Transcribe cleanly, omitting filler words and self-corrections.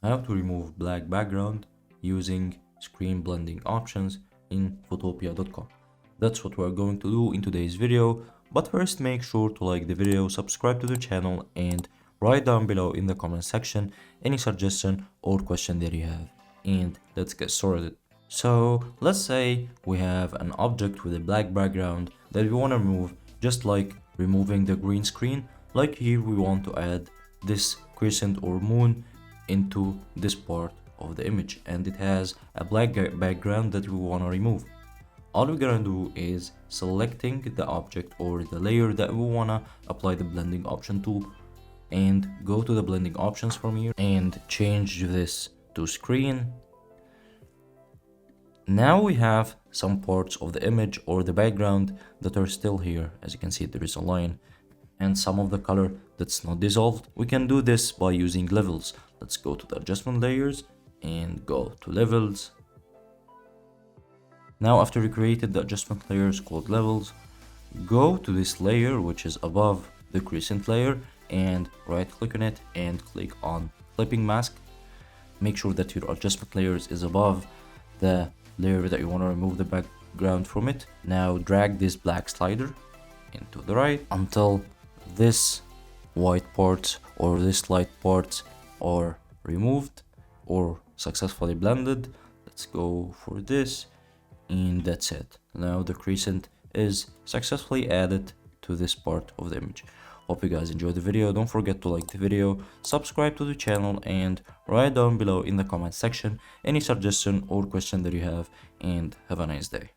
how to remove black background using screen blending options in photopea.com. That's what we're going to do in today's video, but first make sure to like the video, subscribe to the channel, and write down below in the comment section any suggestion or question that you have. And let's get started. So let's say we have an object with a black background that we want to remove, just like removing the green screen. Like here we want to add this crescent or moon into this part of the image, and it has a black background that we want to remove. All we're gonna do is selecting the object or the layer that we wanna apply the blending option to, and go to the blending options from here and change this to screen. Now we have some parts of the image or the background that are still here. As you can see, there is a line and some of the color that's not dissolved. We can do this by using levels. Let's go to the adjustment layers and go to levels. Now after we created the adjustment layers called levels, go to this layer which is above the crescent layer and right click on it and click on clipping mask. Make sure that your adjustment layers is above the layer that you want to remove the background from it. Now drag this black slider into the right until this white part or this light part are removed or successfully blended. Let's go for this, and that's it. Now the crescent is successfully added to this part of the image. Hope you guys enjoyed the video. Don't forget to like the video, subscribe to the channel, and write down below in the comment section any suggestion or question that you have, and have a nice day.